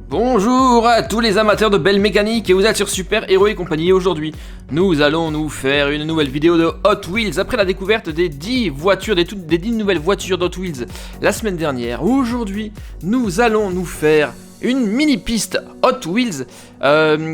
Bonjour à tous les amateurs de belles mécaniques et vous êtes sur Super Héros et compagnie. Aujourd'hui, nous allons nous faire une nouvelle vidéo de Hot Wheels après la découverte des 10 voitures, des 10 nouvelles voitures d'Hot Wheels la semaine dernière. Aujourd'hui, nous allons nous faire une mini piste Hot Wheels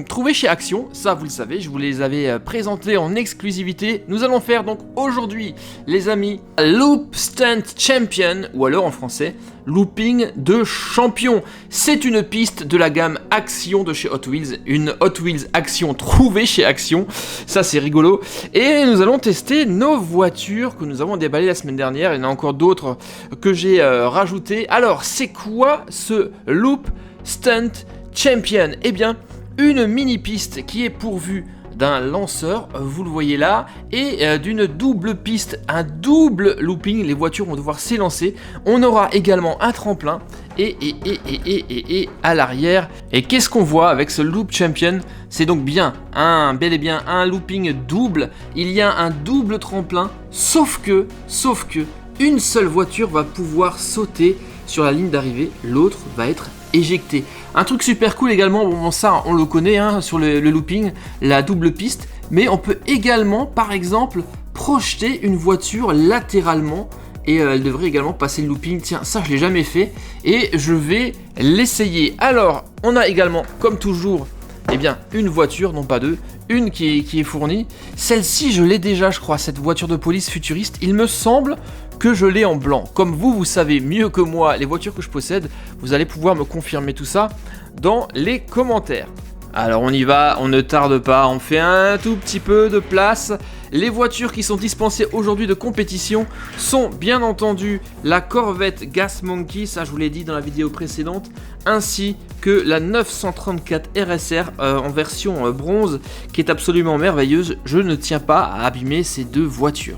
trouvée chez Action. Ça vous le savez, je vous les avais présentés en exclusivité. Nous allons faire donc aujourd'hui, les amis, Loop Stunt Champion, ou alors en français Looping de champion. C'est une piste de la gamme Action de chez Hot Wheels, une Hot Wheels Action trouvée chez Action. Ça c'est rigolo. Et nous allons tester nos voitures que nous avons déballées la semaine dernière. Il y en a encore d'autres que j'ai rajoutées. Alors c'est quoi ce Loop Stunt Champion? Eh bien, une mini piste qui est pourvue d'un lanceur, vous le voyez là, et d'une double piste, un double looping. Les voitures vont devoir s'élancer. On aura également un tremplin et à l'arrière. Et qu'est-ce qu'on voit avec ce Loop Champion? C'est donc bel et bien un looping double. Il y a un double tremplin, sauf que une seule voiture va pouvoir sauter sur la ligne d'arrivée, l'autre va être éjecté. Un truc super cool également, bon ça on le connaît sur le looping, la double piste, mais on peut également par exemple projeter une voiture latéralement et elle devrait également passer le looping. Tiens, ça je l'ai jamais fait et je vais l'essayer. Alors on a également comme toujours une voiture, non pas deux, une qui est fournie. Celle-ci je l'ai déjà, je crois, cette voiture de police futuriste. Il me semble que je l'ai en blanc. Comme vous savez mieux que moi les voitures que je possède, vous allez pouvoir me confirmer tout ça dans les commentaires. Alors on y va, on ne tarde pas, on fait un tout petit peu de place. Les voitures qui sont dispensées aujourd'hui de compétition sont bien entendu la Corvette Gas Monkey, ça je vous l'ai dit dans la vidéo précédente, ainsi que la 934 RSR en version bronze, qui est absolument merveilleuse. Je ne tiens pas à abîmer ces deux voitures.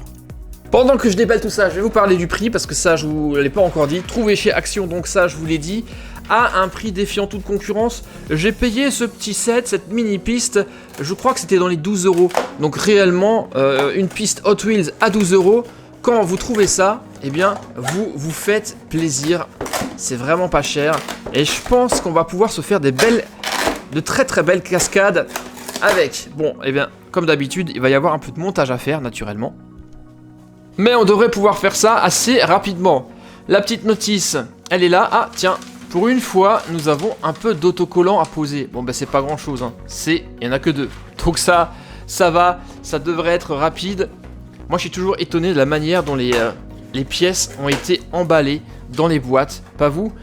Pendant que je déballe tout ça, je vais vous parler du prix, parce que ça je vous l'ai pas encore dit. Trouvé chez Action, donc ça je vous l'ai dit, à un prix défiant toute concurrence. J'ai payé ce petit set, cette mini piste, je crois que c'était dans les 12 €. Donc réellement, une piste Hot Wheels à 12 €, quand vous trouvez ça, eh bien vous vous faites plaisir. C'est vraiment pas cher. Et je pense qu'on va pouvoir se faire de très très belles cascades avec. Bon, eh bien, comme d'habitude, il va y avoir un peu de montage à faire, naturellement. Mais on devrait pouvoir faire ça assez rapidement. La petite notice, elle est là. Ah, tiens, pour une fois, nous avons un peu d'autocollant à poser. Bon, ben c'est pas grand chose, il y en a que 2. Donc ça va, ça devrait être rapide. Moi, je suis toujours étonné de la manière dont les pièces ont été emballées dans les boîtes. Pas vous?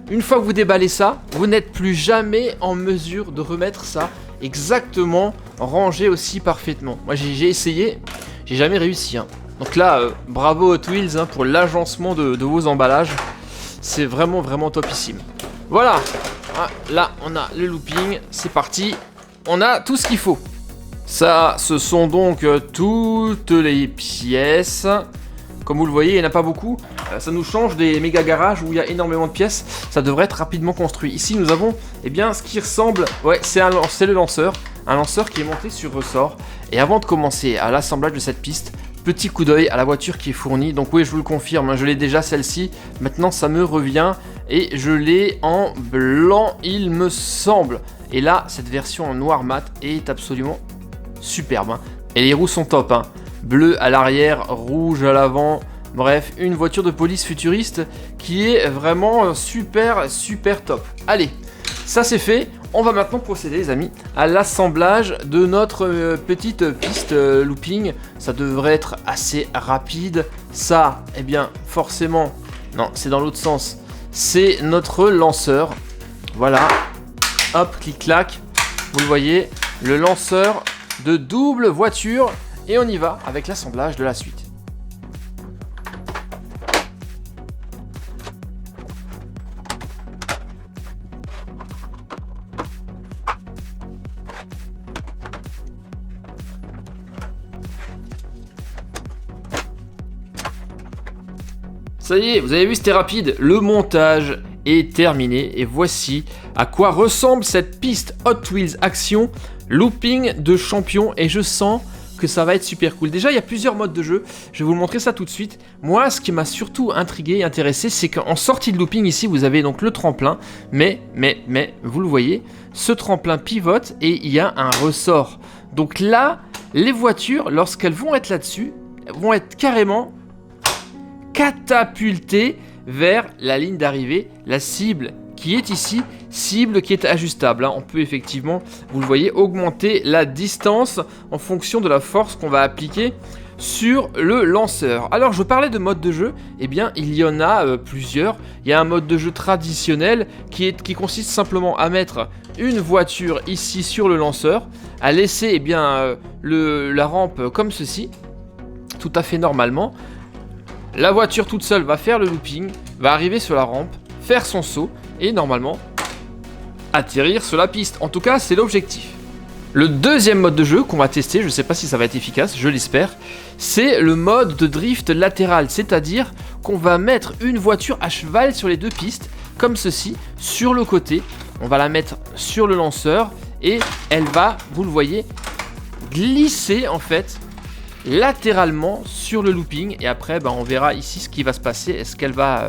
Une fois que vous déballez ça, vous n'êtes plus jamais en mesure de remettre ça exactement rangé aussi parfaitement. Moi, j'ai essayé, j'ai jamais réussi. Donc là, bravo Hot Wheels pour l'agencement de vos emballages. C'est vraiment topissime. Voilà, là on a le looping, c'est parti. On a tout ce qu'il faut. Ça, ce sont donc toutes les pièces. Comme vous le voyez, il n'y en a pas beaucoup. Ça nous change des méga garages où il y a énormément de pièces. Ça devrait être rapidement construit. Ici nous avons ce qui ressemble, c'est le lanceur. Un lanceur qui est monté sur ressort. Et avant de commencer à l'assemblage de cette piste, petit coup d'œil à la voiture qui est fournie. Donc oui, je vous le confirme, je l'ai déjà celle-ci. Maintenant, ça me revient et je l'ai en blanc, il me semble. Et là, cette version en noir mat est absolument superbe. Et les roues sont top. Bleu à l'arrière, rouge à l'avant. Bref, une voiture de police futuriste qui est vraiment super top. Allez, ça c'est fait. On va maintenant procéder, les amis, à l'assemblage de notre petite piste looping. Ça devrait être assez rapide. Ça, forcément, non, c'est dans l'autre sens. C'est notre lanceur. Voilà. Hop, clic-clac. Vous le voyez, le lanceur de double voiture. Et on y va avec l'assemblage de la suite. Ça y est, vous avez vu, c'était rapide. Le montage est terminé et voici à quoi ressemble cette piste Hot Wheels Action Looping de champion. Et je sens que ça va être super cool. Déjà, il y a plusieurs modes de jeu. Je vais vous montrer ça tout de suite. Moi, ce qui m'a surtout intrigué et intéressé, c'est qu'en sortie de looping, ici, vous avez donc le tremplin. Mais, vous le voyez, ce tremplin pivote et il y a un ressort. Donc là, les voitures, lorsqu'elles vont être là-dessus, vont être carrément catapultées vers la ligne d'arrivée, la cible qui est ici, cible qui est ajustable. On peut effectivement, vous le voyez, augmenter la distance en fonction de la force qu'on va appliquer sur le lanceur. Alors je parlais de mode de jeu, eh bien il y en a plusieurs. Il y a un mode de jeu traditionnel qui consiste simplement à mettre une voiture ici sur le lanceur, à laisser eh bien, la rampe comme ceci, tout à fait normalement. La voiture toute seule va faire le looping, va arriver sur la rampe, faire son saut et normalement atterrir sur la piste. En tout cas, c'est l'objectif. Le deuxième mode de jeu qu'on va tester, je ne sais pas si ça va être efficace, je l'espère, c'est le mode de drift latéral, c'est-à-dire qu'on va mettre une voiture à cheval sur les deux pistes, comme ceci, sur le côté. On va la mettre sur le lanceur et elle va, vous le voyez, glisser en fait latéralement sur le looping. Et après, on verra ici ce qui va se passer. Est-ce qu'elle va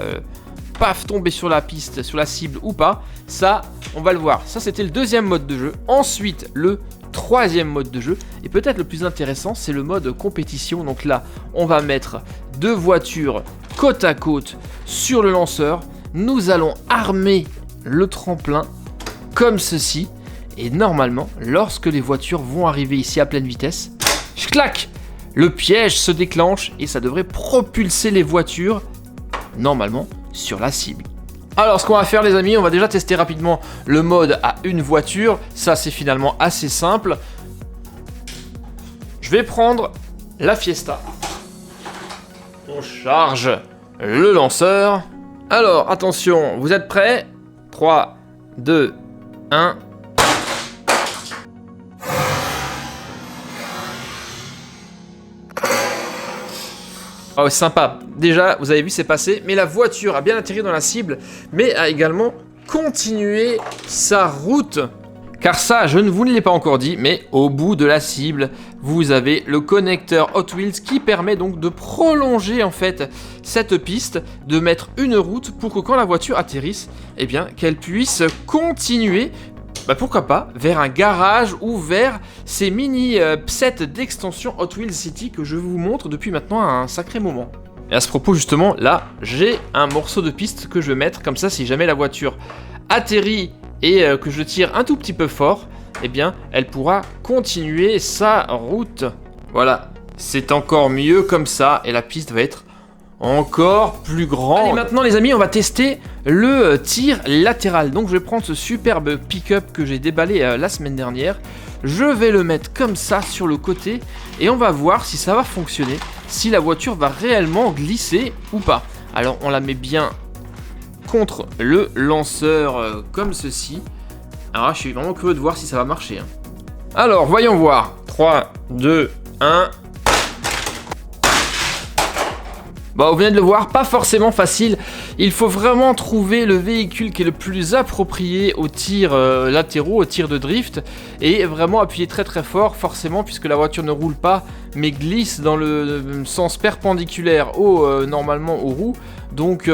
tomber sur la piste, sur la cible ou pas? Ça, on va le voir. Ça, c'était le deuxième mode de jeu. Ensuite, le troisième mode de jeu, et peut-être le plus intéressant, c'est le mode compétition. Donc là, on va mettre deux voitures côte à côte sur le lanceur. Nous allons armer le tremplin comme ceci. Et normalement, lorsque les voitures vont arriver ici à pleine vitesse, clac, le piège se déclenche et ça devrait propulser les voitures, normalement, sur la cible. Alors ce qu'on va faire les amis, on va déjà tester rapidement le mode à une voiture. Ça c'est finalement assez simple. Je vais prendre la Fiesta. On charge le lanceur. Alors attention, vous êtes prêts? 3, 2, 1... Oh, sympa. Déjà, vous avez vu, c'est passé. Mais la voiture a bien atterri dans la cible, mais a également continué sa route. Car ça, je ne vous l'ai pas encore dit, mais au bout de la cible, vous avez le connecteur Hot Wheels qui permet donc de prolonger en fait cette piste, de mettre une route pour que quand la voiture atterrisse, eh bien, qu'elle puisse continuer. Pourquoi pas, vers un garage ou vers ces mini sets d'extension Hot Wheels City que je vous montre depuis maintenant un sacré moment. Et à ce propos justement, là, j'ai un morceau de piste que je vais mettre, comme ça si jamais la voiture atterrit et que je tire un tout petit peu fort, eh bien, elle pourra continuer sa route. Voilà, c'est encore mieux comme ça et la piste va être encore plus grand. Allez, maintenant les amis, on va tester le tir latéral. Donc je vais prendre ce superbe pick-up que j'ai déballé la semaine dernière. Je vais le mettre comme ça sur le côté et on va voir si ça va fonctionner, si la voiture va réellement glisser ou pas. Alors on la met bien contre le lanceur comme ceci. Alors je suis vraiment curieux de voir si ça va marcher. Alors voyons voir. 3, 2, 1... Vous venez de le voir, pas forcément facile. Il faut vraiment trouver le véhicule qui est le plus approprié aux tirs latéraux, aux tirs de drift. Et vraiment appuyer très très fort, forcément, puisque la voiture ne roule pas, mais glisse dans le sens perpendiculaire normalement aux roues. Donc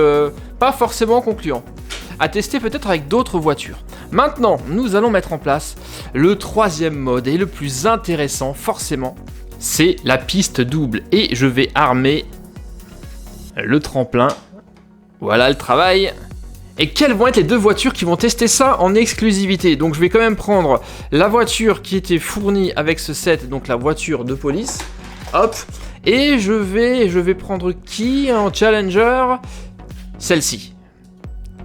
pas forcément concluant. À tester peut-être avec d'autres voitures. Maintenant, nous allons mettre en place le troisième mode et le plus intéressant, forcément, c'est la piste double. Et je vais armer le tremplin, voilà le travail. Et quelles vont être les deux voitures qui vont tester ça en exclusivité? Donc je vais quand même prendre la voiture qui était fournie avec ce set, donc la voiture de police. Hop. Et je vais prendre qui en challenger? Celle-ci.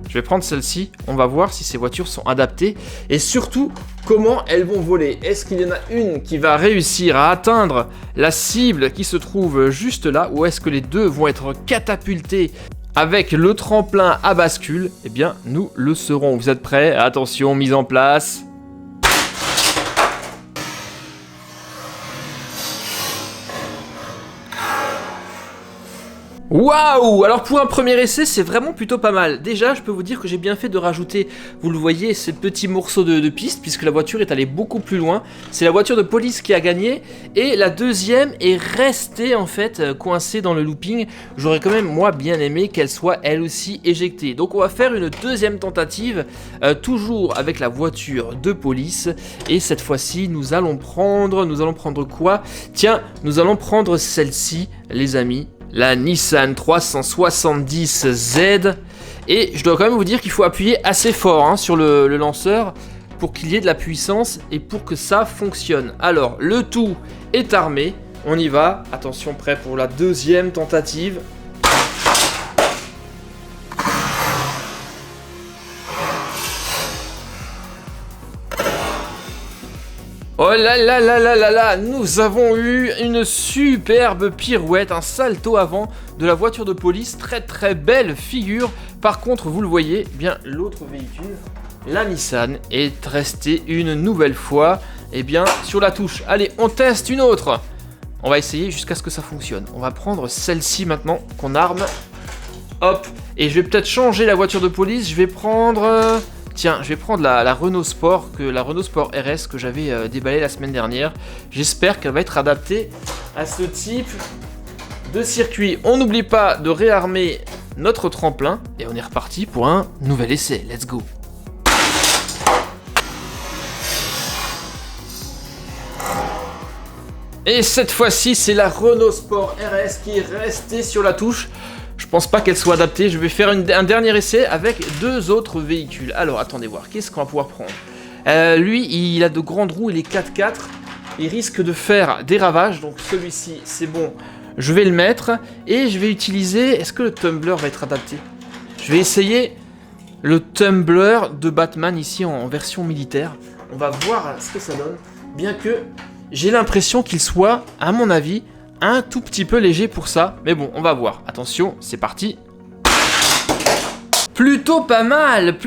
Je vais prendre celle-ci, on va voir si ces voitures sont adaptées et surtout comment elles vont voler. Est-ce qu'il y en a une qui va réussir à atteindre la cible qui se trouve juste là ou est-ce que les deux vont être catapultées avec le tremplin à bascule? Eh bien, nous le saurons. Vous êtes prêts? Attention, mise en place. Waouh! Alors pour un premier essai, c'est vraiment plutôt pas mal. Déjà, je peux vous dire que j'ai bien fait de rajouter, vous le voyez, ce petit morceau de piste, puisque la voiture est allée beaucoup plus loin. C'est la voiture de police qui a gagné, et la deuxième est restée en fait coincée dans le looping. J'aurais quand même, moi, bien aimé qu'elle soit elle aussi éjectée. Donc on va faire une deuxième tentative, toujours avec la voiture de police, et cette fois-ci, nous allons prendre quoi? Tiens, nous allons prendre celle-ci, les amis. La Nissan 370Z, et je dois quand même vous dire qu'il faut appuyer assez fort sur le lanceur pour qu'il y ait de la puissance et pour que ça fonctionne. Alors le tout est armé, on y va, attention, prêt pour la deuxième tentative. Oh là là là là là là, nous avons eu une superbe pirouette, un salto avant de la voiture de police, très très belle figure. Par contre, vous le voyez, eh bien l'autre véhicule, la Nissan, est restée une nouvelle fois sur la touche. Allez, on teste une autre. On va essayer jusqu'à ce que ça fonctionne. On va prendre celle-ci maintenant qu'on arme. Hop, et je vais peut-être changer la voiture de police, je vais prendre... Tiens, je vais prendre la Renault Sport, la Renault Sport RS que j'avais déballée la semaine dernière. J'espère qu'elle va être adaptée à ce type de circuit. On n'oublie pas de réarmer notre tremplin et on est reparti pour un nouvel essai. Let's go! Et cette fois-ci, c'est la Renault Sport RS qui est restée sur la touche. Je pense pas qu'elle soit adaptée. Je vais faire un dernier essai avec deux autres véhicules. Alors, attendez voir. Qu'est-ce qu'on va pouvoir prendre? Lui, il a de grandes roues. Il est 4x4. Il risque de faire des ravages. Donc, celui-ci, c'est bon. Je vais le mettre. Et je vais utiliser... Est-ce que le tumbler va être adapté? Je vais essayer le tumbler de Batman ici en version militaire. On va voir ce que ça donne. Bien que j'ai l'impression qu'il soit, à mon avis... un tout petit peu léger pour ça, mais bon, on va voir. Attention, c'est parti. Plutôt pas mal,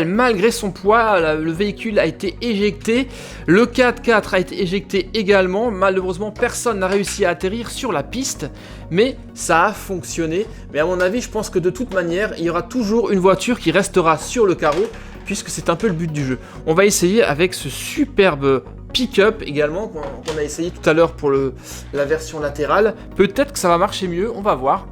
malgré son poids, le véhicule a été éjecté, le 4x4 a été éjecté également, malheureusement personne n'a réussi à atterrir sur la piste, mais ça a fonctionné. Mais à mon avis, je pense que de toute manière, il y aura toujours une voiture qui restera sur le carreau, puisque c'est un peu le but du jeu. On va essayer avec ce superbe pick-up également, qu'on a essayé tout à l'heure pour la version latérale. Peut-être que ça va marcher mieux, on va voir.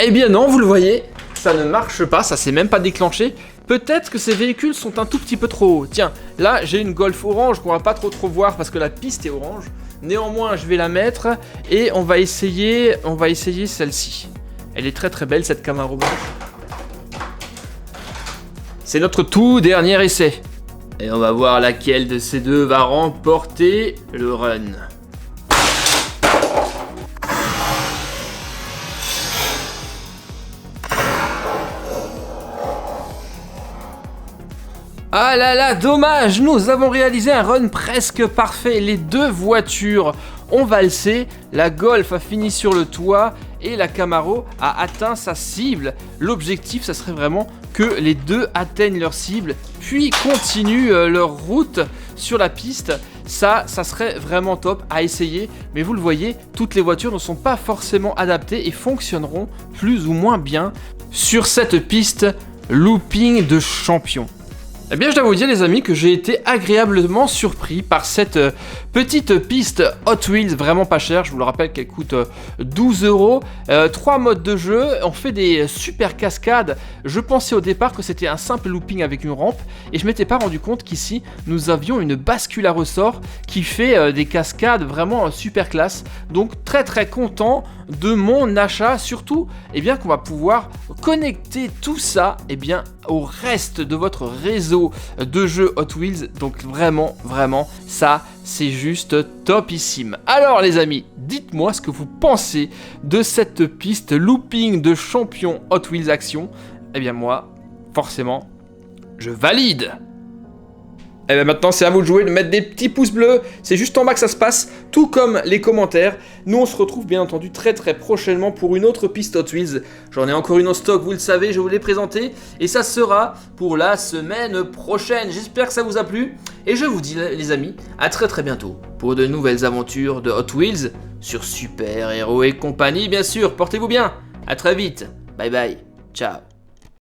Eh bien non, vous le voyez, ça ne marche pas, ça s'est même pas déclenché. Peut-être que ces véhicules sont un tout petit peu trop hauts. Tiens, là j'ai une Golf orange qu'on va pas trop voir parce que la piste est orange. Néanmoins, je vais la mettre et on va essayer celle-ci. Elle est très très belle cette Camaro blanche. C'est notre tout dernier essai. Et on va voir laquelle de ces deux va remporter le run. Ah là là, dommage, nous avons réalisé un run presque parfait. Les deux voitures ont valsé, la Golf a fini sur le toit et la Camaro a atteint sa cible. L'objectif, ça serait vraiment que les deux atteignent leur cible, puis continuent leur route sur la piste. Ça serait vraiment top à essayer, mais vous le voyez, toutes les voitures ne sont pas forcément adaptées et fonctionneront plus ou moins bien sur cette piste looping de champion. Eh bien, je dois vous dire, les amis, que j'ai été agréablement surpris par cette petite piste Hot Wheels vraiment pas chère. Je vous le rappelle qu'elle coûte 12 €. 3 modes de jeu, on fait des super cascades. Je pensais au départ que c'était un simple looping avec une rampe et je m'étais pas rendu compte qu'ici, nous avions une bascule à ressort qui fait des cascades vraiment super classe. Donc, très très content de mon achat. Surtout, qu'on va pouvoir connecter tout ça au reste de votre réseau de jeux Hot Wheels. Donc vraiment, ça c'est juste topissime. Alors les amis, dites-moi ce que vous pensez de cette piste looping de champion Hot Wheels Action. Moi, forcément, je valide. Et bien maintenant c'est à vous de jouer, de mettre des petits pouces bleus, c'est juste en bas que ça se passe, tout comme les commentaires. Nous on se retrouve bien entendu très prochainement pour une autre piste Hot Wheels. J'en ai encore une en stock, vous le savez, je vous l'ai présenté. Et ça sera pour la semaine prochaine. J'espère que ça vous a plu. Et je vous dis les amis, à très bientôt pour de nouvelles aventures de Hot Wheels sur Super Héros et compagnie, bien sûr. Portez-vous bien, à très vite, bye bye, ciao.